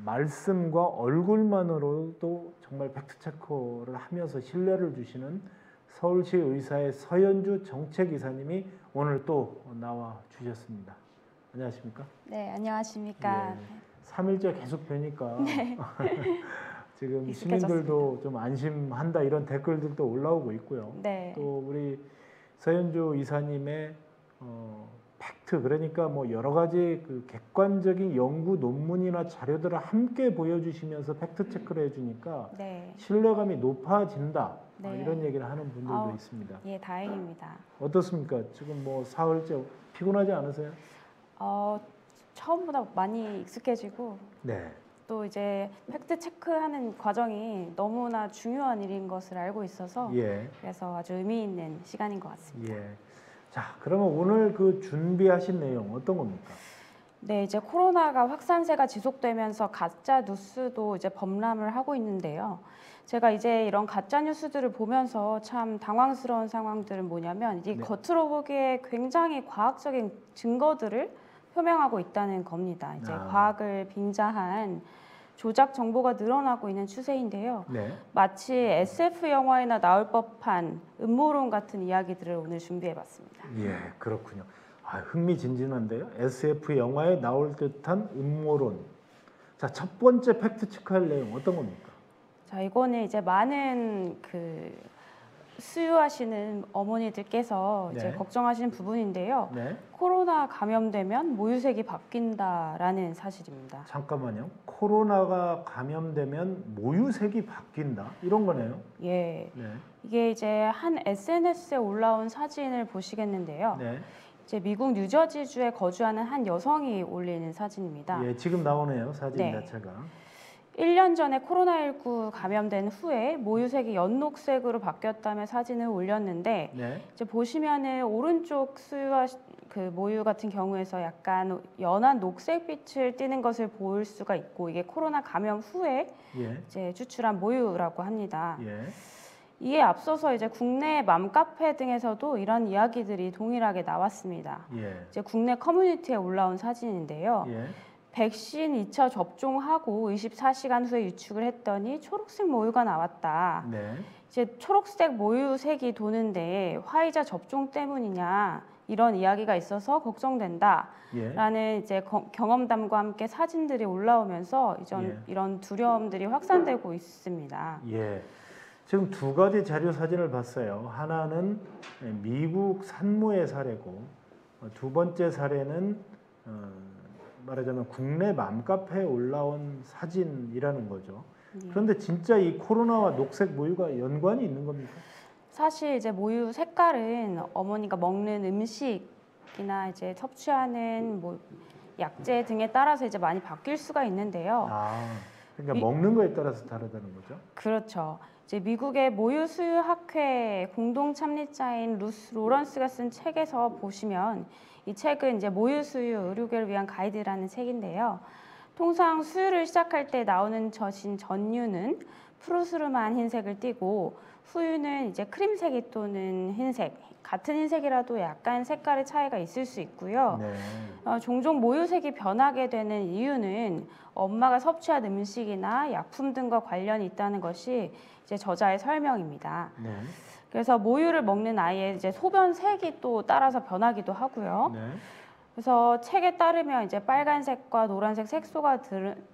말씀과 얼굴만으로도 정말 팩트체크를 하면서 신뢰를 주시는 서울시 의사의 서현주 정책이사님이 오늘 또 나와 주셨습니다. 안녕하십니까? 네, 안녕하십니까? 예, 3일째 계속 뵈니까 네. 지금 익숙해졌습니다. 시민들도 좀 안심한다 이런 댓글들도 올라오고 있고요. 네. 또 우리 서현주 이사님의 팩트, 그러니까 뭐 여러 가지 그 객관적인 연구 논문이나 자료들을 함께 보여주시면서 팩트 체크를 해주니까 네. 신뢰감이 높아진다. 네. 이런 얘기를 하는 분들도 아우, 있습니다. 예, 다행입니다. 어떻습니까? 지금 뭐 사흘째 피곤하지 않으세요? 처음보다 많이 익숙해지고 네. 또 이제 팩트 체크하는 과정이 너무나 중요한 일인 것을 알고 있어서 예. 그래서 아주 의미 있는 시간인 것 같습니다. 예. 자, 그러면 오늘 그 준비하신 내용 어떤 겁니까? 네, 이제 코로나가 확산세가 지속되면서 가짜 뉴스도 이제 범람을 하고 있는데요. 제가 이제 이런 가짜 뉴스들을 보면서 참 당황스러운 상황들은 뭐냐면 이 네. 겉으로 보기에 굉장히 과학적인 증거들을 표명하고 있다는 겁니다. 이제 과학을 빙자한 조작 정보가 늘어나고 있는 추세인데요. 네. 마치 SF 영화에나 나올 법한 음모론 같은 이야기들을 오늘 준비해봤습니다. 예, 그렇군요. 흥미진진한데요. SF 영화에 나올 듯한 음모론. 자, 첫 번째 팩트 체크할 내용 어떤 겁니까? 자, 이거는 이제 많은 수유하시는 어머니들께서 네. 이제 걱정하시는 부분인데요. 네. 코로나 감염되면 모유색이 바뀐다라는 사실입니다. 잠깐만요. 코로나가 감염되면 모유색이 바뀐다. 이런 거네요. 예. 네. 이게 이제 한 SNS에 올라온 사진을 보시겠는데요. 네. 이제 미국 뉴저지주에 거주하는 한 여성이 올리는 사진입니다. 예, 지금 나오네요. 사진 네. 자체가. 1년 전에 코로나19 감염된 후에 모유색이 연녹색으로 바뀌었다며 사진을 올렸는데 네. 이제 보시면은 오른쪽 수유와 그 모유 같은 경우에서 약간 연한 녹색빛을 띠는 것을 볼 수가 있고 이게 코로나 감염 후에 예. 이제 추출한 모유라고 합니다. 예. 이에 앞서서 이제 국내 맘카페 등에서도 이런 이야기들이 동일하게 나왔습니다. 예. 이제 국내 커뮤니티에 올라온 사진인데요. 예. 백신 2차 접종하고 24시간 후에 유축을 했더니 초록색 모유가 나왔다. 네. 이제 초록색 모유색이 도는데 화이자 접종 때문이냐 이런 이야기가 있어서 걱정된다. 예. 라는 이제 경험담과 함께 사진들이 올라오면서 이런 두려움들이 확산되고 있습니다. 예. 지금 두 가지 자료 사진을 봤어요. 하나는 미국 산모의 사례고 두 번째 사례는 말하자면 국내 맘카페에 올라온 사진이라는 거죠. 그런데 진짜 이 코로나와 녹색 모유가 연관이 있는 겁니까? 사실 이제 모유 색깔은 어머니가 먹는 음식이나 이제 섭취하는 뭐 약재 등에 따라서 이제 많이 바뀔 수가 있는데요. 그러니까 먹는 거에 따라서 다르다는 거죠. 그렇죠. 이제 미국의 모유 수유 학회 공동 참리자인 루스 로런스가 쓴 책에서 보시면 이 책은 이제 모유 수유 의료계를 위한 가이드라는 책인데요. 통상 수유를 시작할 때 나오는 젖인 전유는 푸르스름한 흰색을 띠고 후유는 이제 크림색이 또는 흰색, 같은 흰색이라도 약간 색깔의 차이가 있을 수 있고요. 네. 종종 모유색이 변하게 되는 이유는 엄마가 섭취한 음식이나 약품 등과 관련이 있다는 것이 이제 저자의 설명입니다. 네. 그래서 모유를 먹는 아이의 이제 소변 색이 또 따라서 변하기도 하고요. 네. 그래서 책에 따르면 이제 빨간색과 노란색 색소가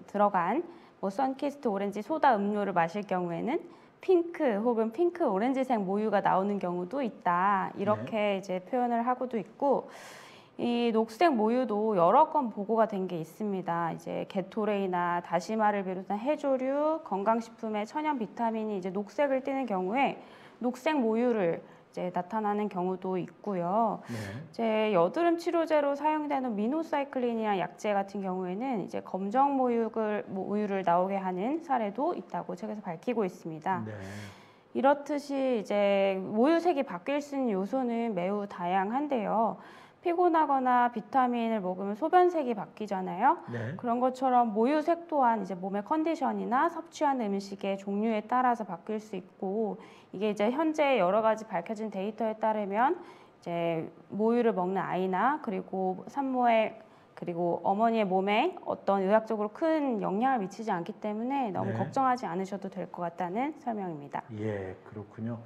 들어간 뭐 선키스트 오렌지 소다 음료를 마실 경우에는 핑크 혹은 핑크 오렌지색 모유가 나오는 경우도 있다. 이렇게 이제 표현을 하고도 있고 이 녹색 모유도 여러 건 보고가 된 게 있습니다. 이제 게토레이나 다시마를 비롯한 해조류, 건강식품의 천연 비타민이 이제 녹색을 띠는 경우에 녹색 모유를 이제 나타나는 경우도 있고요. 네. 이제 여드름 치료제로 사용되는 미노사이클린이나 약재 같은 경우에는 이제 검정 모유를 나오게 하는 사례도 있다고 책에서 밝히고 있습니다. 네. 이렇듯이 이제 모유색이 바뀔 수 있는 요소는 매우 다양한데요. 피곤하거나 비타민을 먹으면 소변색이 바뀌잖아요. 네. 그런 것처럼 모유색 또한 이제 몸의 컨디션이나 섭취하는 음식의 종류에 따라서 바뀔 수 있고 이게 이제 현재 여러 가지 밝혀진 데이터에 따르면 이제 모유를 먹는 아이나 그리고 산모의 그리고 어머니의 몸에 어떤 의학적으로 큰 영향을 미치지 않기 때문에 너무 네. 걱정하지 않으셔도 될 것 같다는 설명입니다. 예, 그렇군요.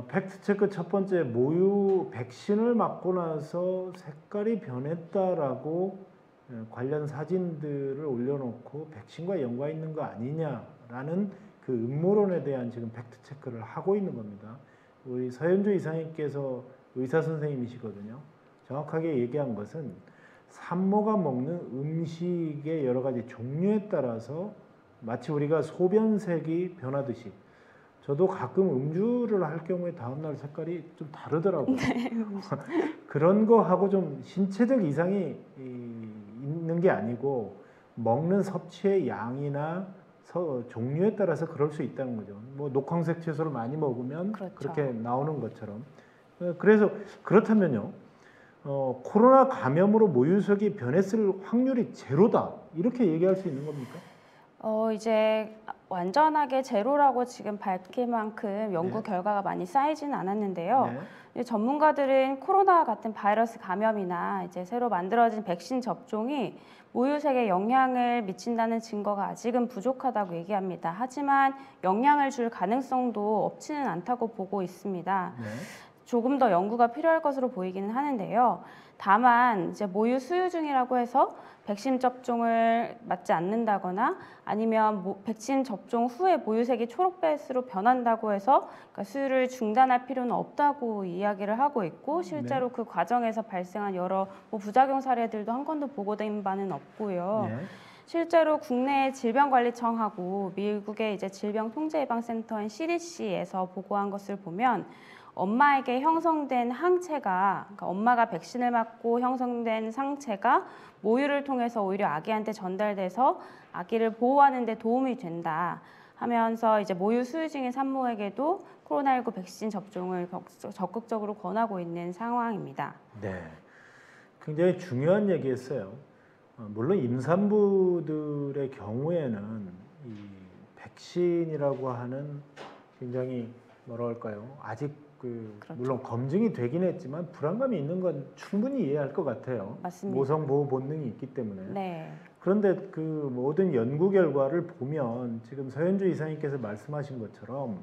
팩트 체크 첫 번째, 모유 백신을 맞고 나서 색깔이 변했다라고 관련 사진들을 올려놓고 백신과 연관 있는 거 아니냐라는 그 음모론에 대한 지금 팩트 체크를 하고 있는 겁니다. 우리 서현주 이사님께서 의사 선생님이시거든요. 정확하게 얘기한 것은 산모가 먹는 음식의 여러 가지 종류에 따라서 마치 우리가 소변색이 변하듯이 저도 가끔 음주를 할 경우에 다음날 색깔이 좀 다르더라고요. 그런 거하고 좀 신체적 이상이 있는 게 아니고 먹는 섭취의 양이나 종류에 따라서 그럴 수 있다는 거죠. 뭐 녹황색 채소를 많이 먹으면 그렇죠. 그렇게 나오는 것처럼. 그래서 그렇다면요. 코로나 감염으로 모유색이 변했을 확률이 제로다. 이렇게 얘기할 수 있는 겁니까? 이제 완전하게 제로라고 지금 밝힐 만큼 연구 네. 결과가 많이 쌓이지는 않았는데요. 네. 이제 전문가들은 코로나 같은 바이러스 감염이나 이제 새로 만들어진 백신 접종이 모유색에 영향을 미친다는 증거가 아직은 부족하다고 얘기합니다. 하지만 영향을 줄 가능성도 없지는 않다고 보고 있습니다. 네. 조금 더 연구가 필요할 것으로 보이기는 하는데요. 다만 이제 모유 수유 중이라고 해서 백신 접종을 맞지 않는다거나 아니면 백신 접종 후에 모유색이 초록빛으로 변한다고 해서 그러니까 수유를 중단할 필요는 없다고 이야기를 하고 있고 실제로 그 과정에서 발생한 여러 부작용 사례들도 한 건도 보고된 바는 없고요. 네. 실제로 국내 질병관리청하고 미국의 이제 질병통제예방센터인 CDC에서 보고한 것을 보면 엄마에게 형성된 항체가, 그러니까 엄마가 백신을 맞고 형성된 상체가 모유를 통해서 오히려 아기한테 전달돼서 아기를 보호하는 데 도움이 된다 하면서 이제 모유 수유 중인 산모에게도 코로나19 백신 접종을 적극적으로 권하고 있는 상황입니다. 네. 굉장히 중요한 얘기했어요. 물론 임산부들의 경우에는 이 백신이라고 하는 굉장히 뭐라 할까요? 아직 그렇죠. 물론 검증이 되긴 했지만 불안감이 있는 건 충분히 이해할 것 같아요. 맞습니다. 모성 보호 본능이 있기 때문에. 네. 그런데 그 모든 연구 결과를 보면 지금 서현주 이사님께서 말씀하신 것처럼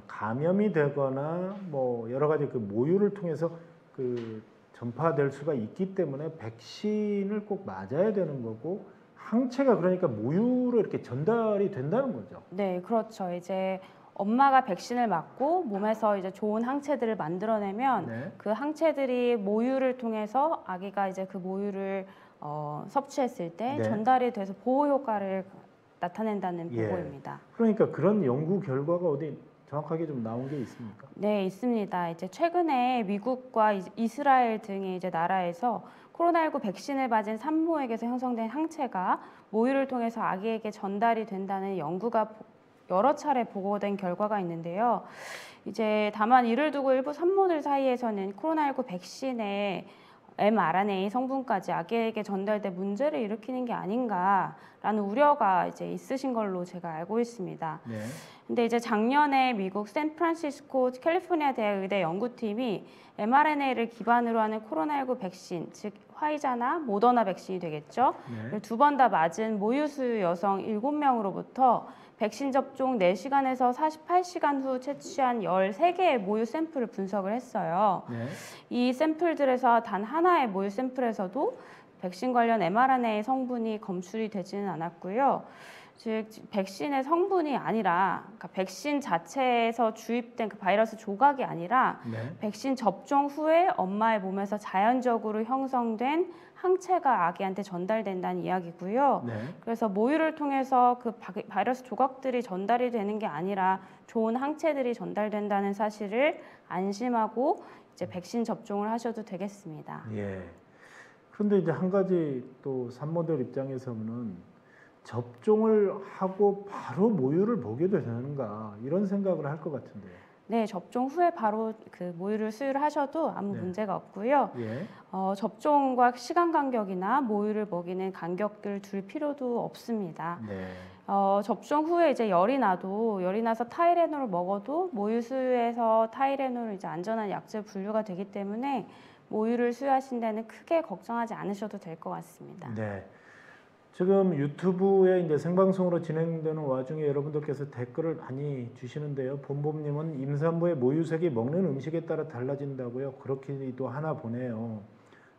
감염이 되거나 뭐 여러 가지 그 모유를 통해서 그 전파될 수가 있기 때문에 백신을 꼭 맞아야 되는 거고 항체가 그러니까 모유로 이렇게 전달이 된다는 거죠. 네, 그렇죠. 이제 엄마가 백신을 맞고 몸에서 이제 좋은 항체들을 만들어내면 네. 그 항체들이 모유를 통해서 아기가 이제 그 모유를 섭취했을 때 네. 전달이 돼서 보호 효과를 나타낸다는 예. 보고입니다. 그러니까 그런 연구 결과가 어디 정확하게 좀 나온 게 있습니까? 네, 있습니다. 이제 최근에 미국과 이스라엘 등의 이제 나라에서 코로나19 백신을 맞은 산모에게서 형성된 항체가 모유를 통해서 아기에게 전달이 된다는 연구가 여러 차례 보고된 결과가 있는데요. 이제 다만 이를 두고 일부 산모들 사이에서는 코로나19 백신의 mRNA 성분까지 아기에게 전달돼 문제를 일으키는 게 아닌가라는 우려가 이제 있으신 걸로 제가 알고 있습니다. 네. 근데 이제 작년에 미국 샌프란시스코 캘리포니아 대학 의대 연구팀이 mRNA를 기반으로 하는 코로나19 백신, 즉 화이자나 모더나 백신이 되겠죠. 네. 두 번 다 맞은 모유수유 여성 7명으로부터 백신 접종 4시간에서 48시간 후 채취한 13개의 모유 샘플을 분석을 했어요. 네. 이 샘플들에서 단 하나의 모유 샘플에서도 백신 관련 mRNA 성분이 검출이 되지는 않았고요. 즉 백신의 성분이 아니라 그러니까 백신 자체에서 주입된 그 바이러스 조각이 아니라 네. 백신 접종 후에 엄마의 몸에서 자연적으로 형성된 항체가 아기한테 전달된다는 이야기고요. 네. 그래서 모유를 통해서 그 바이러스 조각들이 전달이 되는 게 아니라 좋은 항체들이 전달된다는 사실을 안심하고 이제 백신 접종을 하셔도 되겠습니다. 예. 그런데 이제 한 가지 또 산모들 입장에서는 접종을 하고 바로 모유를 보게도 되는가 이런 생각을 할 것 같은데요. 네, 접종 후에 바로 그 모유를 수유를 하셔도 아무 네. 문제가 없고요. 예. 접종과 시간 간격이나 모유를 먹이는 간격을 둘 필요도 없습니다. 네. 접종 후에 이제 열이 나서 타이레놀을 먹어도 모유 수유에서 타이레놀은 이제 안전한 약제 분류가 되기 때문에 모유를 수유하신 데는 크게 걱정하지 않으셔도 될 것 같습니다. 네. 지금 유튜브에 이제 생방송으로 진행되는 와중에 여러분들께서 댓글을 많이 주시는데요. 봄봄님은 임산부의 모유색이 먹는 음식에 따라 달라진다고요. 그렇기도 하나 보네요.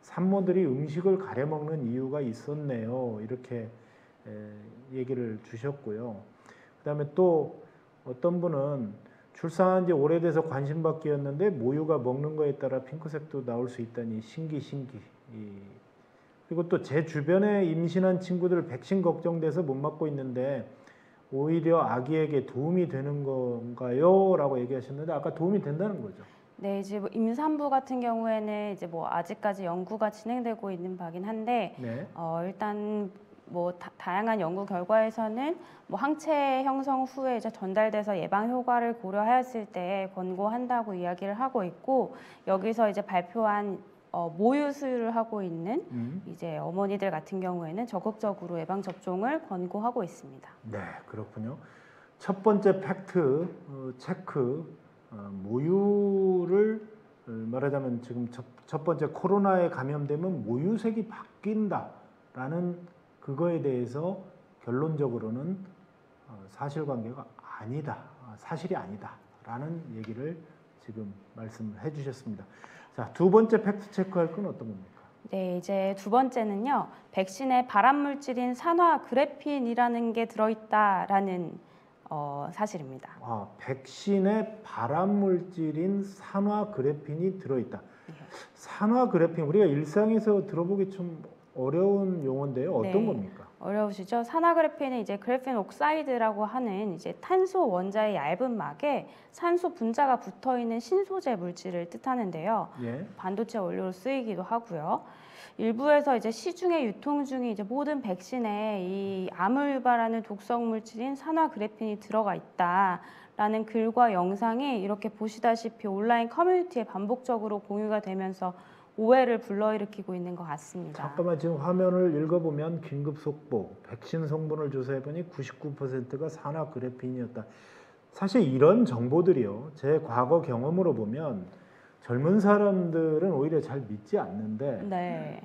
산모들이 음식을 가려 먹는 이유가 있었네요. 이렇게 얘기를 주셨고요. 그다음에 또 어떤 분은 출산한 지 오래돼서 관심받기였는데 모유가 먹는 거에 따라 핑크색도 나올 수 있다니 신기. 그리고 또 제 주변에 임신한 친구들 백신 걱정돼서 못 맞고 있는데 오히려 아기에게 도움이 되는 건가요? 라고 얘기하셨는데 아까 도움이 된다는 거죠. 네, 이제 뭐 임산부 같은 경우에는 이제 뭐 아직까지 연구가 진행되고 있는 바긴 한데 네. 일단 뭐 다양한 연구 결과에서는 뭐 항체 형성 후에 이제 전달돼서 예방 효과를 고려하였을 때 권고한다고 이야기를 하고 있고 여기서 이제 발표한 모유 수유를 하고 있는 이제 어머니들 같은 경우에는 적극적으로 예방 접종을 권고하고 있습니다. 네, 그렇군요. 첫 번째 팩트 체크 모유를 말하자면 지금 첫 번째 코로나에 감염되면 모유색이 바뀐다라는 그거에 대해서 결론적으로는 사실관계가 아니다, 사실이 아니다라는 얘기를 지금 말씀해 주셨습니다. 자, 두 번째 팩트 체크할 건 어떤 겁니까? 네, 이제 두 번째는요. 백신에 발암 물질인 산화 그래핀이라는 게 들어있다라는 사실입니다. 백신에 발암 물질인 산화 그래핀이 들어있다. 산화 그래핀 우리가 일상에서 들어보기 좀 어려운 용어인데요. 어떤 겁니까? 어려우시죠? 산화그래핀은 이제 그래핀 옥사이드라고 하는 이제 탄소 원자의 얇은 막에 산소 분자가 붙어 있는 신소재 물질을 뜻하는데요. 예. 반도체 원료로 쓰이기도 하고요. 일부에서 이제 시중에 유통 중인 이제 모든 백신에 이 암을 유발하는 독성 물질인 산화그래핀이 들어가 있다라는 글과 영상이 이렇게 보시다시피 온라인 커뮤니티에 반복적으로 공유가 되면서 오해를 불러일으키고 있는 것 같습니다. 잠깐만 지금 화면을 읽어보면 긴급 속보 백신 성분을 조사해보니 99%가 산화그래핀이었다. 사실 이런 정보들이요. 제 과거 경험으로 보면 젊은 사람들은 오히려 잘 믿지 않는데 네.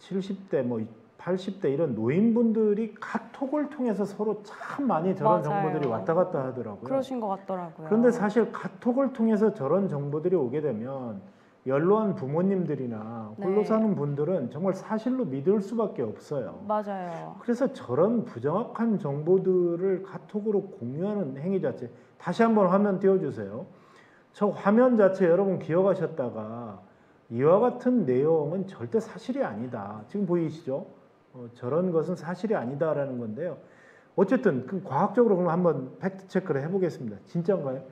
70대 뭐 80대 이런 노인분들이 카톡을 통해서 서로 참 많이 저런 맞아요. 정보들이 왔다 갔다 하더라고요. 그러신 것 같더라고요. 그런데 사실 카톡을 통해서 저런 정보들이 오게 되면 연로한 부모님들이나 홀로 네. 사는 분들은 정말 사실로 믿을 수밖에 없어요. 맞아요. 그래서 저런 부정확한 정보들을 카톡으로 공유하는 행위 자체 다시 한번 화면 띄워주세요. 저 화면 자체 여러분 기억하셨다가 이와 같은 내용은 절대 사실이 아니다. 지금 보이시죠? 저런 것은 사실이 아니다라는 건데요. 어쨌든 그 과학적으로 그럼 한번 팩트 체크를 해보겠습니다. 진짜인가요?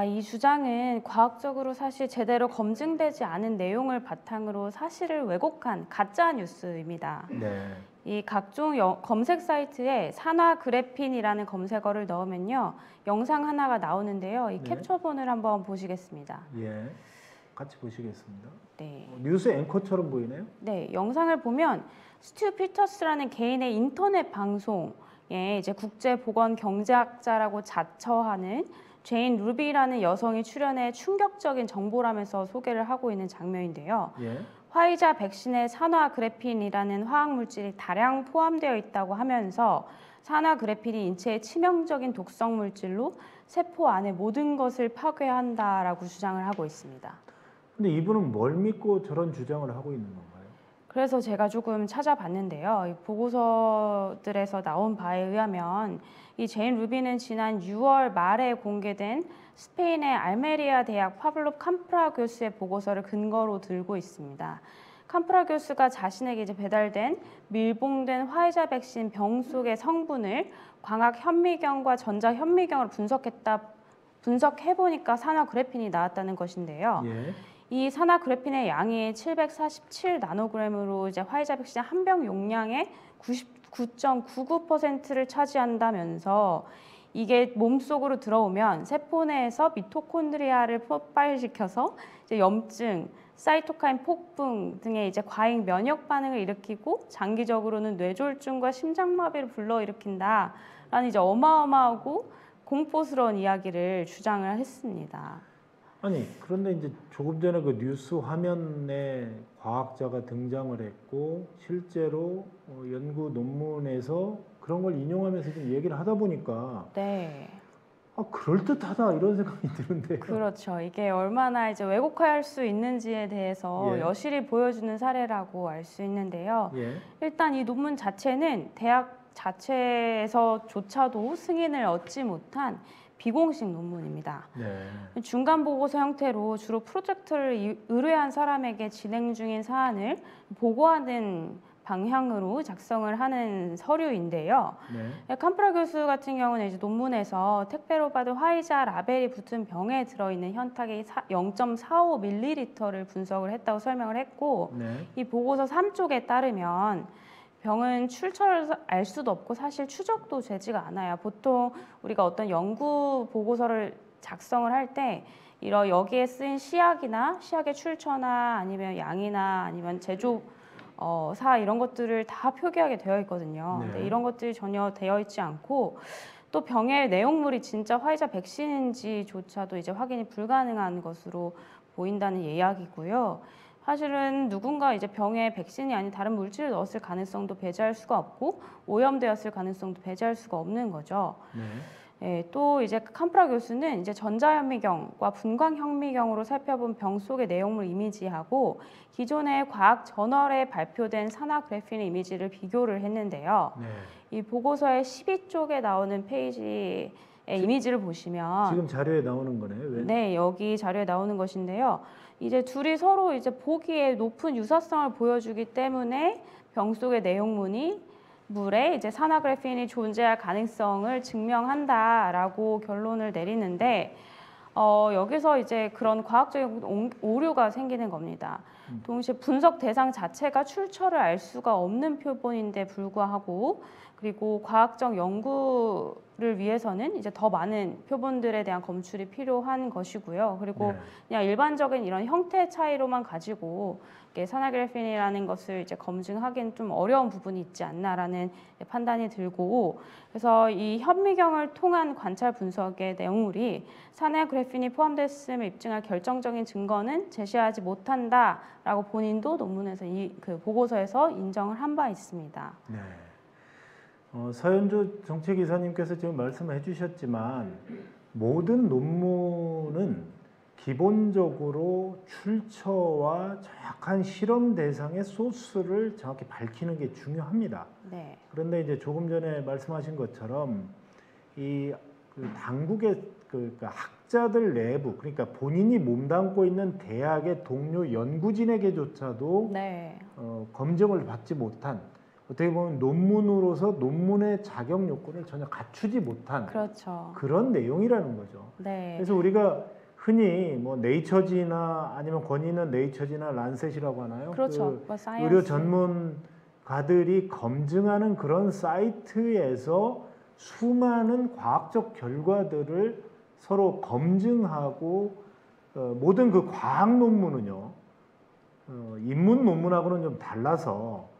이 주장은 과학적으로 사실 제대로 검증되지 않은 내용을 바탕으로 사실을 왜곡한 가짜 뉴스입니다. 네. 이 각종 검색 사이트에 산화그래핀이라는 검색어를 넣으면요 영상 하나가 나오는데요. 이 네. 캡처본을 한번 보시겠습니다. 예, 같이 보시겠습니다. 네. 뉴스 앵커처럼 보이네요. 네, 영상을 보면 스튜 피터스라는 개인의 인터넷 방송에 이제 국제보건경제학자라고 자처하는 제인 루비라는 여성이 출연해 충격적인 정보라면서 소개를 하고 있는 장면인데요. 예. 화이자 백신에 산화그래핀이라는 화학물질이 다량 포함되어 있다고 하면서 산화그래핀이 인체에 치명적인 독성 물질로 세포 안의 모든 것을 파괴한다라고 주장을 하고 있습니다. 근데 이분은 뭘 믿고 저런 주장을 하고 있는 건가요? 그래서 제가 조금 찾아봤는데요. 이 보고서들에서 나온 바에 의하면 이 제인 루비는 지난 6월 말에 공개된 스페인의 알메리아 대학 파블로 캄프라교스의 보고서를 근거로 들고 있습니다. 캄프라교스가 자신에게 이제 배달된 밀봉된 화이자 백신 병 속의 성분을 광학 현미경과 전자 현미경으로 분석해보니까 산화그래핀이 나왔다는 것인데요. 예. 이 산화그래핀의 양이 747 나노그램으로 이제 화이자 백신 한 병 용량의 99.99%를 차지한다면서 이게 몸속으로 들어오면 세포 내에서 미토콘드리아를 폭발시켜서 이제 염증, 사이토카인 폭풍 등의 이제 과잉 면역 반응을 일으키고 장기적으로는 뇌졸중과 심장마비를 불러일으킨다라는 이제 어마어마하고 공포스러운 이야기를 주장을 했습니다. 아니 그런데 이제 조금 전에 그 뉴스 화면에 과학자가 등장을 했고 실제로 연구 논문에서 그런 걸 인용하면서 좀 얘기를 하다 보니까 네. 그럴듯하다 이런 생각이 드는데요. 그렇죠. 이게 얼마나 이제 왜곡할 수 있는지에 대해서 예. 여실히 보여주는 사례라고 알 수 있는데요. 예. 일단 이 논문 자체는 대학 자체에서조차도 승인을 얻지 못한 비공식 논문입니다. 네. 중간 보고서 형태로 주로 프로젝트를 의뢰한 사람에게 진행 중인 사안을 보고하는 방향으로 작성을 하는 서류인데요. 네. 캄프라 교수 같은 경우는 이제 논문에서 택배로 받은 화이자 라벨이 붙은 병에 들어있는 현탁의 0.45ml를 분석을 했다고 설명을 했고, 네. 이 보고서 3쪽에 따르면 병은 출처를 알 수도 없고 사실 추적도 되지가 않아요. 보통 우리가 어떤 연구 보고서를 작성을 할 때 이런 여기에 쓰인 시약의 출처나 아니면 양이나 아니면 제조 사 이런 것들을 다 표기하게 되어 있거든요. 네. 근데 이런 것들이 전혀 되어 있지 않고 또 병의 내용물이 진짜 화이자 백신인지조차도 이제 확인이 불가능한 것으로 보인다는 이야기고요. 사실은 누군가 이제 병에 백신이 아닌 다른 물질을 넣었을 가능성도 배제할 수가 없고 오염되었을 가능성도 배제할 수가 없는 거죠. 네. 예, 또 이제 캄프라 교수는 이제 전자현미경과 분광현미경으로 살펴본 병 속의 내용물 이미지하고 기존의 과학 저널에 발표된 산화그래핀 이미지를 비교를 했는데요. 네. 이 보고서의 12쪽에 나오는 페이지의 이미지를 보시면 지금 자료에 나오는 거네요. 왜? 네, 여기 자료에 나오는 것인데요. 이제 둘이 서로 이제 보기에 높은 유사성을 보여주기 때문에 병 속의 내용물이 물에 이제 산화그래핀이 존재할 가능성을 증명한다라고 결론을 내리는데 여기서 이제 그런 과학적인 오류가 생기는 겁니다. 동시에 분석 대상 자체가 출처를 알 수가 없는 표본인데 불구하고 그리고 과학적 연구를 위해서는 이제 더 많은 표본들에 대한 검출이 필요한 것이고요. 그리고 네. 그냥 일반적인 이런 형태 차이로만 가지고 산화그래핀이라는 것을 이제 검증하기는 좀 어려운 부분이 있지 않나라는 판단이 들고 그래서 이 현미경을 통한 관찰 분석의 내용물이 산화그래핀이 포함됐음을 입증할 결정적인 증거는 제시하지 못한다라고 본인도 논문에서 그 보고서에서 인정을 한 바 있습니다. 네. 서현주 정책이사님께서 지금 말씀해 주셨지만 모든 논문은 기본적으로 출처와 정확한 실험 대상의 소스를 정확히 밝히는 게 중요합니다. 네. 그런데 이제 조금 전에 말씀하신 것처럼 그 당국의 그러니까 학자들 내부 그러니까 본인이 몸담고 있는 대학의 동료 연구진에게조차도 네. 검증을 받지 못한 어떻게 보면 논문으로서 논문의 자격 요건을 전혀 갖추지 못한 그렇죠. 그런 내용이라는 거죠. 네. 그래서 우리가 흔히 뭐 네이처지나 아니면 권위 있는 네이처지나 란셋이라고 하나요? 그렇죠. 그 뭐 사이언스. 의료 전문가들이 검증하는 그런 사이트에서 수많은 과학적 결과들을 서로 검증하고 모든 그 과학 논문은요 인문 논문하고는 좀 달라서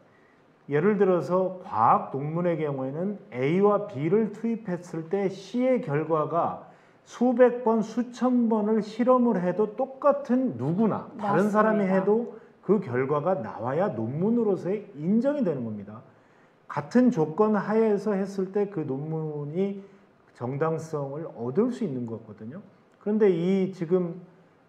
예를 들어서 과학 논문의 경우에는 A와 B를 투입했을 때 C의 결과가 수백 번, 수천 번을 실험을 해도 똑같은 누구나 다른 맞습니다. 사람이 해도 그 결과가 나와야 논문으로서의 인정이 되는 겁니다. 같은 조건 하에서 했을 때 그 논문이 정당성을 얻을 수 있는 거거든요. 그런데 이 지금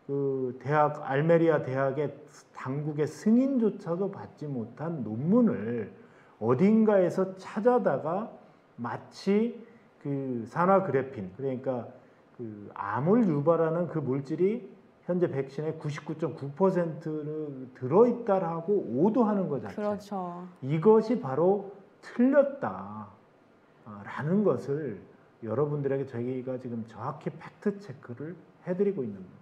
그 대학 알메리아 대학의 당국의 승인조차도 받지 못한 논문을 어딘가에서 찾아다가 마치 그 산화그래핀 그러니까 그 암을 유발하는 그 물질이 현재 백신의 99.9%를 들어있다라고 오도하는 것 자체. 그렇죠. 이것이 바로 틀렸다라는 것을 여러분들에게 저희가 지금 정확히 팩트 체크를 해드리고 있는 겁니다.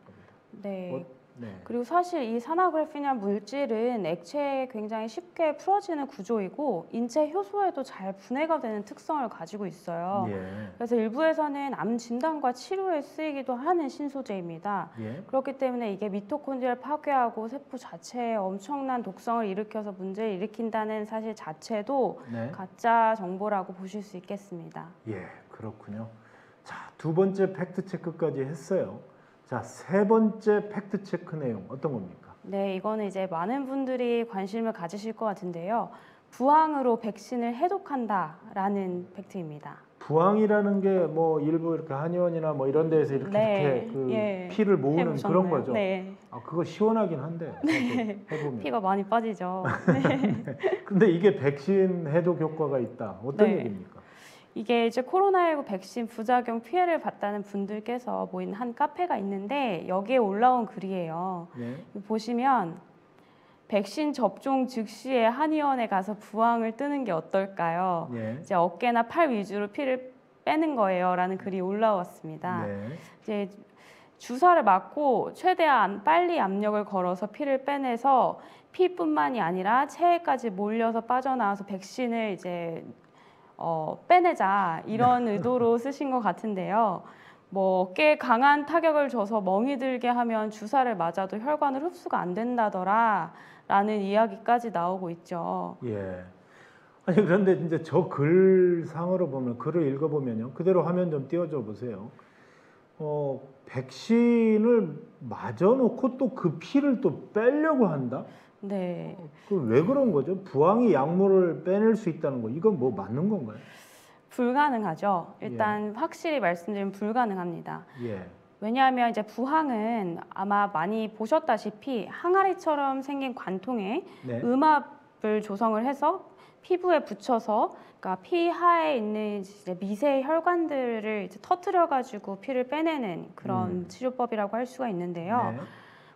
네. 네. 그리고 사실 이 산화그래핀이라는 물질은 액체에 굉장히 쉽게 풀어지는 구조이고 인체 효소에도 잘 분해가 되는 특성을 가지고 있어요. 예. 그래서 일부에서는 암 진단과 치료에 쓰이기도 하는 신소재입니다. 예. 그렇기 때문에 이게 미토콘드리아를 파괴하고 세포 자체에 엄청난 독성을 일으켜서 문제를 일으킨다는 사실 자체도 네. 가짜 정보라고 보실 수 있겠습니다. 예, 그렇군요. 자, 두 번째 팩트 체크까지 했어요. 자, 세 번째 팩트 체크 내용 어떤 겁니까? 네, 이거는 이제 많은 분들이 관심을 가지실 것 같은데요. 부항으로 백신을 해독한다라는 팩트입니다. 부항이라는 게 뭐 일부 이렇게 한의원이나 뭐 이런 데에서 이렇게 네, 그 예. 피를 모으는 해보셨나요? 그런 거죠. 네. 아, 그거 시원하긴 한데 사실 해보면. 피가 많이 빠지죠. 근데 이게 백신 해독 효과가 있다. 어떤 네. 얘기입니까? 이게 이제 코로나19 백신 부작용 피해를 봤다는 분들께서 모인 한 카페가 있는데 여기에 올라온 글이에요. 네. 보시면 백신 접종 즉시에 한의원에 가서 부항을 뜨는 게 어떨까요? 네. 이제 어깨나 팔 위주로 피를 빼는 거예요라는 글이 올라왔습니다. 네. 이제 주사를 맞고 최대한 빨리 압력을 걸어서 피를 빼내서 피뿐만이 아니라 체에까지 몰려서 빠져나와서 백신을 이제 빼내자 이런 의도로 쓰신 것 같은데요. 뭐 꽤 강한 타격을 줘서 멍이 들게 하면 주사를 맞아도 혈관을 흡수가 안 된다더라 라는 이야기까지 나오고 있죠. 예. 아니 그런데 이제 저 글상으로 보면 글을 읽어보면요. 그대로 화면 좀 띄워줘 보세요. 백신을 맞아놓고 또 그 피를 또 빼려고 한다? 네. 그 왜 그런 거죠? 부항이 약물을 빼낼 수 있다는 거 이건 뭐 맞는 건가요? 불가능하죠. 일단 확실히 말씀드리면 불가능합니다. 예. 왜냐하면 이제 부항은 아마 많이 보셨다시피 항아리처럼 생긴 관통에 네. 음압을 조성을 해서 피부에 붙여서 그러니까 피 하에 있는 이제 미세 혈관들을 이제 터트려 가지고 피를 빼내는 그런 치료법이라고 할 수가 있는데요. 네.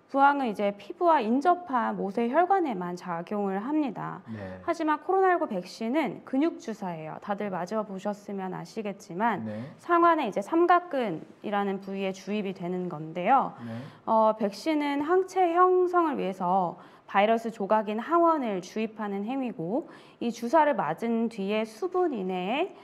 부항은 이제 피부와 인접한 모세 혈관에만 작용을 합니다. 네. 하지만 코로나19 백신은 근육 주사예요. 다들 맞아 보셨으면 아시겠지만 네. 상완에 이제 삼각근이라는 부위에 주입이 되는 건데요. 네. 백신은 항체 형성을 위해서 바이러스 조각인 항원을 주입하는 행위고 이 주사를 맞은 뒤에 수분 이내에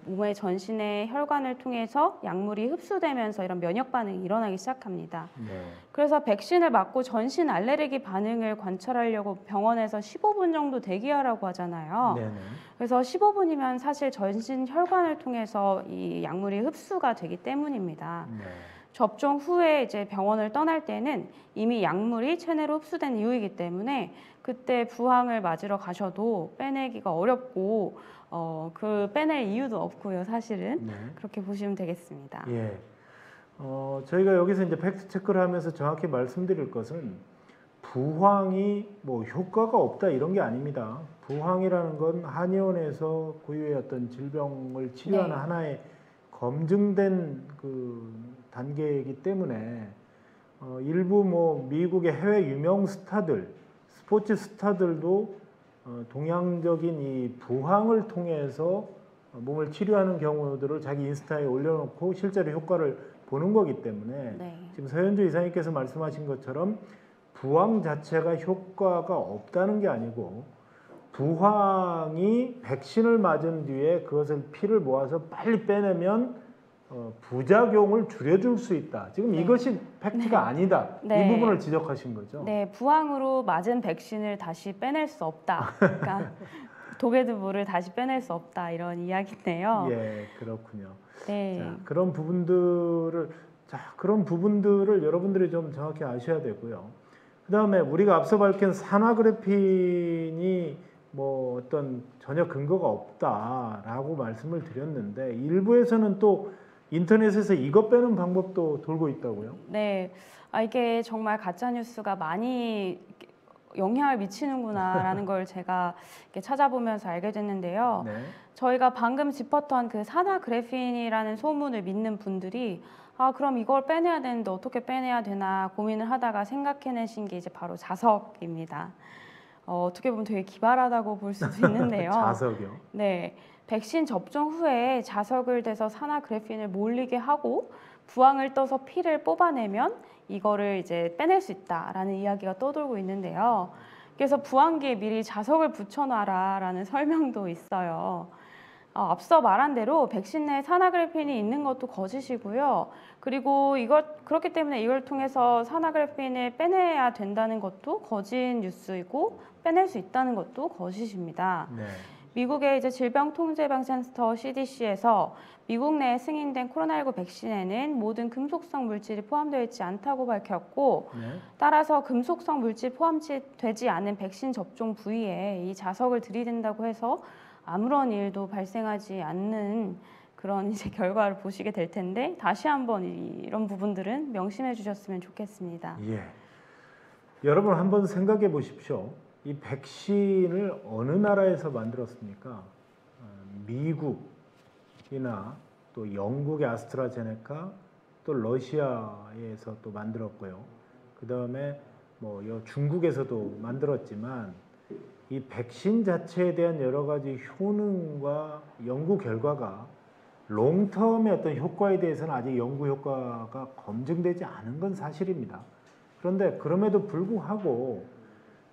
몸의 전신의 혈관을 통해서 약물이 흡수되면서 이런 면역 반응이 일어나기 시작합니다. 네. 그래서 백신을 맞고 전신 알레르기 반응을 관찰하려고 병원에서 15분 정도 대기하라고 하잖아요. 네. 네. 그래서 15분이면 사실 전신 혈관을 통해서 이 약물이 흡수가 되기 때문입니다. 네. 접종 후에 이제 병원을 떠날 때는 이미 약물이 체내로 흡수된 이후이기 때문에 그때 부항을 맞으러 가셔도 빼내기가 어렵고 그 빼낼 이유도 없고요, 사실은. 네. 그렇게 보시면 되겠습니다. 예. 저희가 여기서 이제 팩트 체크를 하면서 정확히 말씀드릴 것은 부항이 뭐 효과가 없다 이런 게 아닙니다. 부항이라는 건 한의원에서 고유의 어떤 질병을 치료하는 네. 하나의 검증된 그 단계이기 때문에 일부 뭐 미국의 해외 유명 스타들, 스포츠 스타들도 동양적인 이 부항을 통해서 몸을 치료하는 경우들을 자기 인스타에 올려놓고 실제로 효과를 보는 거기 때문에 네. 지금 서현주 이사님께서 말씀하신 것처럼 부항 자체가 효과가 없다는 게 아니고 부항이 백신을 맞은 뒤에 그것을 피를 모아서 빨리 빼내면 부작용을 줄여줄 수 있다. 지금 네. 이것이 팩트가 아니다. 네. 이 부분을 지적하신 거죠. 네, 부항으로 맞은 백신을 다시 빼낼 수 없다. 그러니까 독에드물을 다시 빼낼 수 없다 이런 이야기인데요. 예, 그렇군요. 네. 자, 그런 부분들을 여러분들이 좀 정확히 아셔야 되고요. 그다음에 우리가 앞서 밝힌 산화그래핀이 뭐 어떤 전혀 근거가 없다라고 말씀을 드렸는데 일부에서는 또 인터넷에서 이것 빼는 방법도 돌고 있다고요? 네. 이게 정말 가짜 뉴스가 많이 영향을 미치는구나라는 걸 제가 이렇게 찾아보면서 알게 됐는데요. 네. 저희가 방금 짚었던 그 산화그래핀이라는 소문을 믿는 분들이 그럼 이걸 빼내야 되는데 어떻게 빼내야 되나 고민을 하다가 생각해내신 게 이제 바로 자석입니다. 어떻게 보면 되게 기발하다고 볼 수도 있는데요. 자석이요? 네, 백신 접종 후에 자석을 대서 산화그래핀을 몰리게 하고 부항을 떠서 피를 뽑아내면 이거를 이제 빼낼 수 있다라는 이야기가 떠돌고 있는데요. 그래서 부항기에 미리 자석을 붙여놔라라는 설명도 있어요. 앞서 말한 대로 백신 내에 산화그래핀이 있는 것도 거짓이고요. 그리고 그렇기 때문에 이걸 통해서 산화그래핀을 빼내야 된다는 것도 거짓 뉴스이고 빼낼 수 있다는 것도 거짓입니다. 네. 미국의 이제 질병통제예방센터 CDC에서 미국 내에 승인된 코로나19 백신에는 모든 금속성 물질이 포함되어 있지 않다고 밝혔고, 네. 따라서 금속성 물질 포함되지 않은 백신 접종 부위에 이 자석을 들이댄다고 해서 아무런 일도 발생하지 않는 그런 이제 결과를 보시게 될 텐데, 다시 한번 이런 부분들은 명심해 주셨으면 좋겠습니다. 예. 여러분 한번 생각해 보십시오. 이 백신을 어느 나라에서 만들었습니까? 미국이나 또 영국의 아스트라제네카, 또 러시아에서 또 만들었고요. 그 다음에 뭐 중국에서도 만들었지만 이 백신 자체에 대한 여러 가지 효능과 연구 결과가 롱텀의 어떤 효과에 대해서는 아직 연구 효과가 검증되지 않은 건 사실입니다. 그런데 그럼에도 불구하고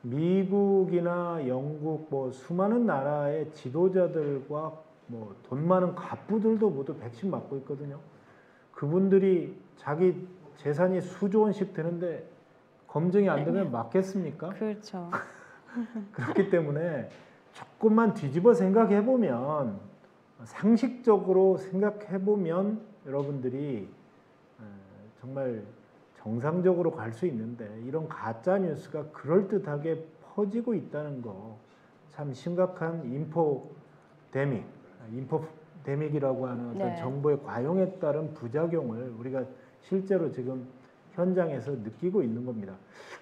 미국이나 영국 뭐 수많은 나라의 지도자들과 뭐 돈 많은 갑부들도 모두 백신 맞고 있거든요. 그분들이 자기 재산이 수조 원씩 되는데 검증이 안 되면 맞겠습니까? 그렇죠. 그렇기 때문에 조금만 뒤집어 생각해 보면, 상식적으로 생각해 보면 여러분들이 정말 정상적으로 갈 수 있는데, 이런 가짜 뉴스가 그럴듯하게 퍼지고 있다는 거 참 심각한 인포데믹이라고 하는 어떤 네. 정보의 과용에 따른 부작용을 우리가 실제로 지금 현장에서 느끼고 있는 겁니다.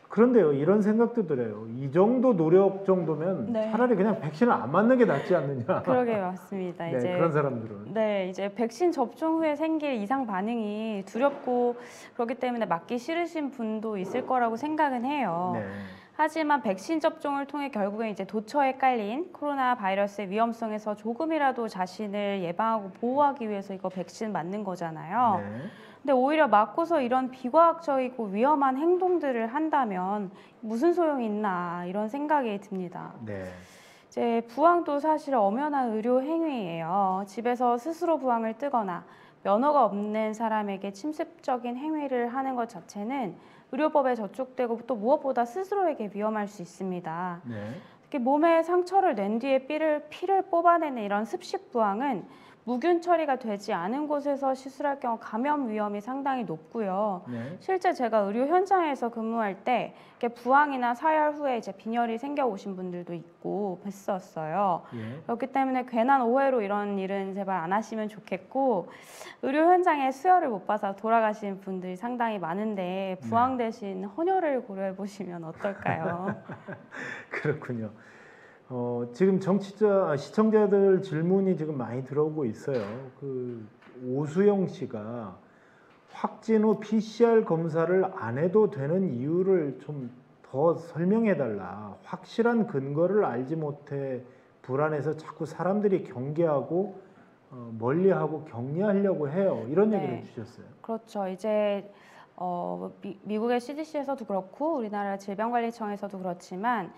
그런데요, 이런 생각도 들어요. 이 정도 노력 정도면 네. 차라리 그냥 백신을 안 맞는 게 낫지 않느냐. 그러게 맞습니다. 네, 이제 그런 사람들은. 네, 이제 백신 접종 후에 생길 이상 반응이 두렵고 그렇기 때문에 맞기 싫으신 분도 있을 거라고 생각은 해요. 네. 하지만 백신 접종을 통해 결국엔 이제 도처에 깔린 코로나 바이러스의 위험성에서 조금이라도 자신을 예방하고 보호하기 위해서 이거 백신 맞는 거잖아요. 네. 근데 오히려 맞고서 이런 비과학적이고 위험한 행동들을 한다면 무슨 소용이 있나 이런 생각이 듭니다. 네. 이제 부항도 사실 엄연한 의료 행위예요. 집에서 스스로 부항을 뜨거나 면허가 없는 사람에게 침습적인 행위를 하는 것 자체는 의료법에 저촉되고 또 무엇보다 스스로에게 위험할 수 있습니다. 네. 특히 몸에 상처를 낸 뒤에 피를 뽑아내는 이런 습식 부항은 무균 처리가 되지 않은 곳에서 시술할 경우 감염 위험이 상당히 높고요. 네. 실제 제가 의료 현장에서 근무할 때 이렇게 부항이나 사열 후에 이제 빈혈이 생겨 오신 분들도 있고 뵀었어요. 예. 그렇기 때문에 괜한 오해로 이런 일은 제발 안 하시면 좋겠고, 의료 현장에 수혈을 못 받아서 돌아가신 분들이 상당히 많은데 부항 대신 헌혈을 고려해 보시면 어떨까요? 그렇군요. 지금 시청자들 질문이 지금 많이 들어오고 있어요. 그 오수영 씨가 확진 후 PCR 검사를 안 해도 되는 이유를 좀 더 설명해 달라. 확실한 근거를 알지 못해 불안해서 자꾸 사람들이 경계하고 멀리하고 격리하려고 해요. 이런 네. 얘기를 주셨어요. 그렇죠. 이제 미국의 CDC에서도 그렇고 우리나라 질병관리청에서도 그렇지만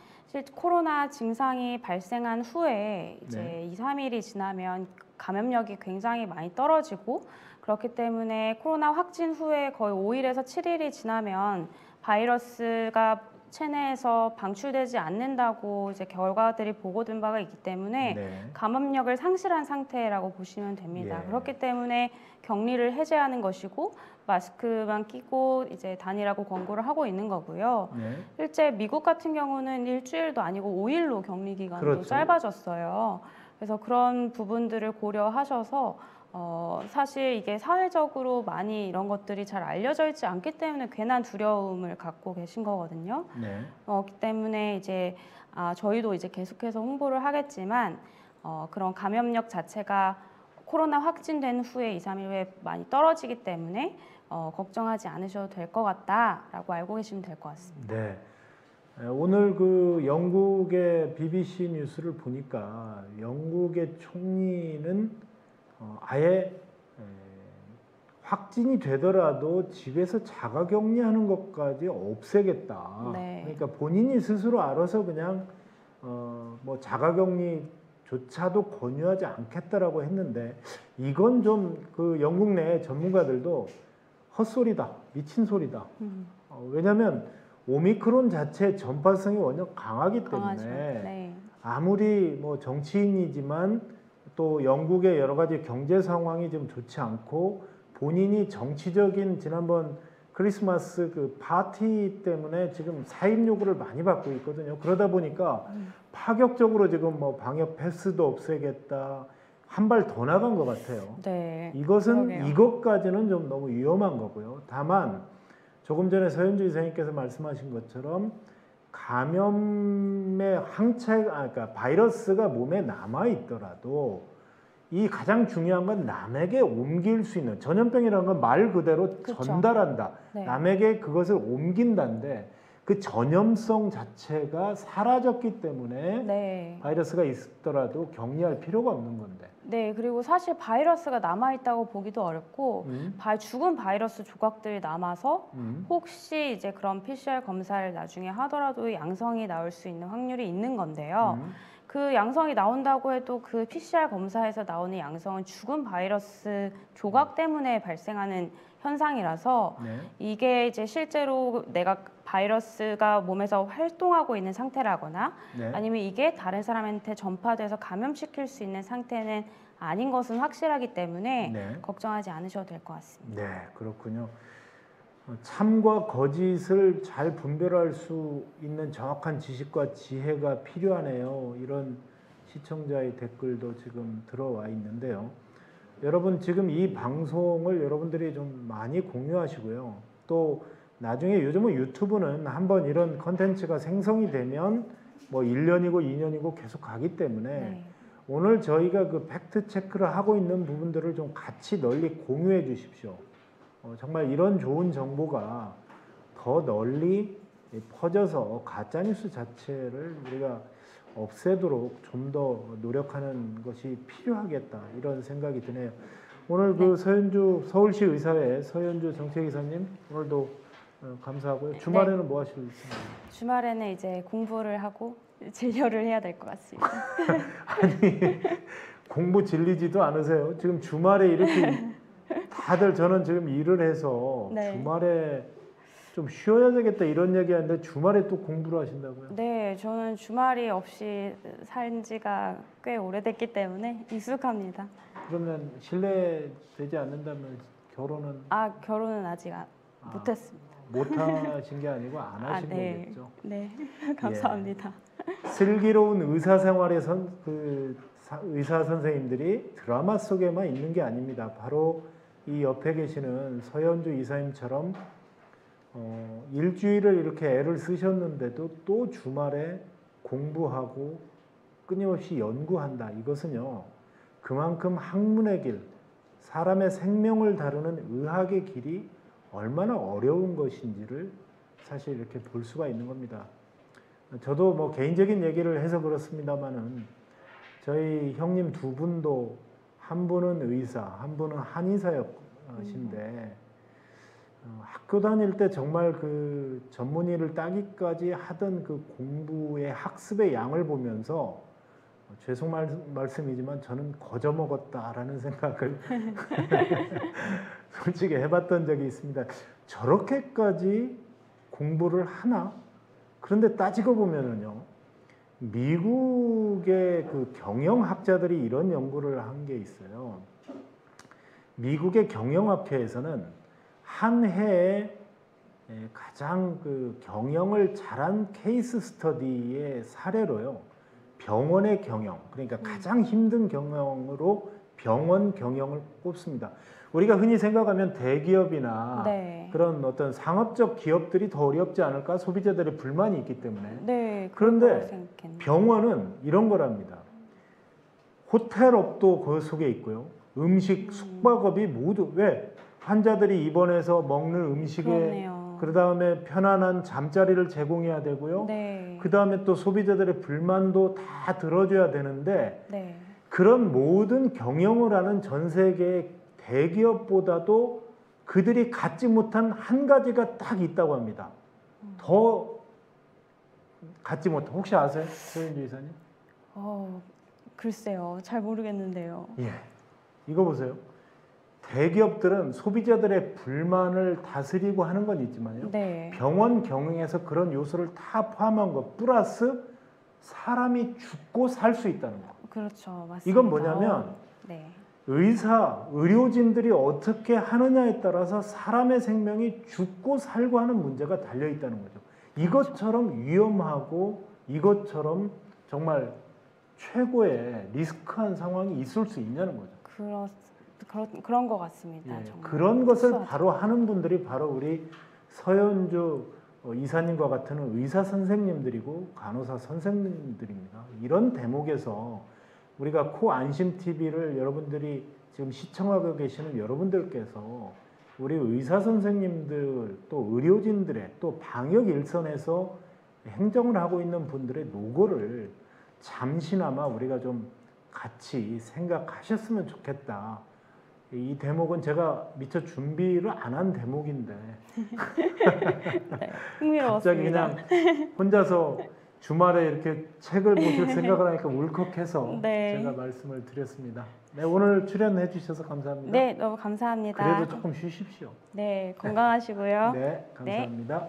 코로나 증상이 발생한 후에 이제 네. 2, 3일이 지나면 감염력이 굉장히 많이 떨어지고, 그렇기 때문에 코로나 확진 후에 거의 5일에서 7일이 지나면 바이러스가 체내에서 방출되지 않는다고 이제 결과들이 보고된 바가 있기 때문에 네. 감염력을 상실한 상태라고 보시면 됩니다. 예. 그렇기 때문에 격리를 해제하는 것이고 마스크만 끼고 이제 다니라고 권고를 하고 있는 거고요. 네. 실제 미국 같은 경우는 일주일도 아니고 5일로 격리 기간도 그렇죠. 짧아졌어요. 그래서 그런 부분들을 고려하셔서 사실 이게 사회적으로 많이 이런 것들이 잘 알려져 있지 않기 때문에 괜한 두려움을 갖고 계신 거거든요. 네. 그렇기 때문에 이제 저희도 이제 계속해서 홍보를 하겠지만 그런 감염력 자체가 코로나 확진된 후에 2, 3일 후에 많이 떨어지기 때문에 걱정하지 않으셔도 될 것 같다라고 알고 계시면 될 것 같습니다. 네. 오늘 그 영국의 BBC 뉴스를 보니까 영국의 총리는 아예 확진이 되더라도 집에서 자가격리하는 것까지 없애겠다. 네. 그러니까 본인이 스스로 알아서 그냥 뭐 자가격리조차도 권유하지 않겠다라고 했는데, 이건 좀 그 영국 내 전문가들도 헛소리다, 미친 소리다. 왜냐하면 오미크론 자체 전파성이 워낙 강하기 때문에 강하죠. 네. 아무리 뭐 정치인이지만 또 영국의 여러 가지 경제 상황이 좀 좋지 않고 본인이 정치적인 지난번 크리스마스 그 파티 때문에 지금 사임 요구를 많이 받고 있거든요. 그러다 보니까 파격적으로 지금 뭐 방역 패스도 없애겠다. 한 발 더 나간 것 같아요. 네. 이것은 그러게요. 이것까지는 좀 너무 위험한 거고요. 다만 조금 전에 서현주 이사님께서 말씀하신 것처럼 감염의 그러니까 바이러스가 몸에 남아 있더라도 이 가장 중요한 건 남에게 옮길 수 있는 전염병이라는 건 말 그대로 그쵸. 전달한다. 네. 남에게 그것을 옮긴다는데 그 전염성 자체가 사라졌기 때문에 네. 바이러스가 있더라도 격리할 필요가 없는 건데. 네, 그리고 사실 바이러스가 남아있다고 보기도 어렵고, 죽은 바이러스 조각들이 남아서 혹시 이제 그런 PCR 검사를 나중에 하더라도 양성이 나올 수 있는 확률이 있는 건데요. 그 양성이 나온다고 해도 그 PCR 검사에서 나오는 양성은 죽은 바이러스 조각 때문에 발생하는 현상이라서 네. 이게 이제 실제로 내가 바이러스가 몸에서 활동하고 있는 상태라거나 네. 아니면 이게 다른 사람한테 전파돼서 감염시킬 수 있는 상태는 아닌 것은 확실하기 때문에 네. 걱정하지 않으셔도 될 것 같습니다. 네, 그렇군요. 참과 거짓을 잘 분별할 수 있는 정확한 지식과 지혜가 필요하네요. 이런 시청자의 댓글도 지금 들어와 있는데요. 여러분 지금 이 방송을 여러분들이 좀 많이 공유하시고요. 또 나중에 요즘은 유튜브는 한번 이런 컨텐츠가 생성이 되면 뭐 1년이고 2년이고 계속 가기 때문에 네. 오늘 저희가 그 팩트 체크를 하고 있는 부분들을 좀 같이 널리 공유해 주십시오. 정말 이런 좋은 정보가 더 널리 퍼져서 가짜뉴스 자체를 우리가 없애도록 좀 더 노력하는 것이 필요하겠다 이런 생각이 드네요. 오늘 그 서현주 서울시 의사회 서현주 정책이사님 오늘도 감사하고요. 주말에는 뭐 하실 있습니까? 주말에는 이제 공부를 하고 진료를 해야 될 것 같습니다. 아니 공부 질리지도 않으세요? 지금 주말에 이렇게 다들 저는 지금 일을 해서 네. 주말에 좀 쉬어야 되겠다 이런 얘기하는데 주말에 또 공부를 하신다고요? 네, 저는 주말이 없이 산 지가 꽤 오래됐기 때문에 익숙합니다. 그러면 실례되지 않는다면 결혼은 결혼은 아직 못했습니다. 못 하신 게 아니고 안 하신 네. 거겠죠? 네, 감사합니다. 슬기로운 의사 생활의 의사 선생님들이 드라마 속에만 있는 게 아닙니다. 바로 이 옆에 계시는 서현주 이사님처럼 일주일을 이렇게 애를 쓰셨는데도 또 주말에 공부하고 끊임없이 연구한다. 이것은요, 그만큼 학문의 길, 사람의 생명을 다루는 의학의 길이 얼마나 어려운 것인지를 사실 이렇게 볼 수가 있는 겁니다. 저도 뭐 개인적인 얘기를 해서 그렇습니다만은 저희 형님 두 분도 한 분은 의사, 한 분은 한의사였신데 학교 다닐 때 정말 그 전문의를 따기까지 하던 그 공부의 학습의 양을 보면서 죄송 말씀이지만 저는 거저 먹었다라는 생각을 솔직히 해봤던 적이 있습니다. 저렇게까지 공부를 하나? 그런데 따지고 보면은요, 미국의 그 경영학자들이 이런 연구를 한 게 있어요. 미국의 경영학회에서는 한 해에 가장 그 경영을 잘한 케이스 스터디의 사례로요, 병원의 경영, 그러니까 가장 힘든 경영으로 병원 경영을 꼽습니다. 우리가 흔히 생각하면 대기업이나 네. 그런 어떤 상업적 기업들이 더 어렵지 않을까? 소비자들의 불만이 있기 때문에. 네, 그런데 병원은 이런 거랍니다. 호텔업도 그 속에 있고요. 음식, 숙박업이 모두 왜? 환자들이 입원해서 먹는 음식에 그 다음에 편안한 잠자리를 제공해야 되고요. 네. 그 다음에 또 소비자들의 불만도 다 들어줘야 되는데 네. 그런 모든 경영을 하는 전 세계의 대기업보다도 그들이 갖지 못한 한 가지가 딱 있다고 합니다. 더 갖지 못한, 혹시 아세요? 서현주 이사님? 글쎄요. 잘 모르겠는데요. 예. 이거 보세요. 대기업들은 소비자들의 불만을 다스리고 하는 건 있지만요. 네. 병원 경영에서 그런 요소를 다 포함한 것 플러스 사람이 죽고 살 수 있다는 거. 그렇죠. 맞습니다. 이건 뭐냐면 네. 의료진들이 어떻게 하느냐에 따라서 사람의 생명이 죽고 살고 하는 문제가 달려 있다는 거죠. 이것처럼 위험하고 이것처럼 정말 최고의 리스크한 상황이 있을 수 있냐는 거죠. 그런 것 같습니다. 예, 정말. 그런 것을 특수하죠. 바로 하는 분들이 바로 우리 서현주 이사님과 같은 의사 선생님들이고 간호사 선생님들입니다. 이런 대목에서 우리가 코 안심 TV를 여러분들이 지금 시청하고 계시는 여러분들께서 우리 의사 선생님들 또 의료진들의 또 방역 일선에서 행정을 하고 있는 분들의 노고를 잠시나마 우리가 좀 같이 생각하셨으면 좋겠다. 이 대목은 제가 미처 준비를 안 한 대목인데 네, 흥미로웠습니다. 갑자기 그냥 혼자서 주말에 이렇게 책을 보실 생각을 하니까 울컥해서 네. 제가 말씀을 드렸습니다. 네, 오늘 출연해 주셔서 감사합니다. 네, 너무 감사합니다. 그래도 조금 쉬십시오. 네, 건강하시고요. 네, 감사합니다.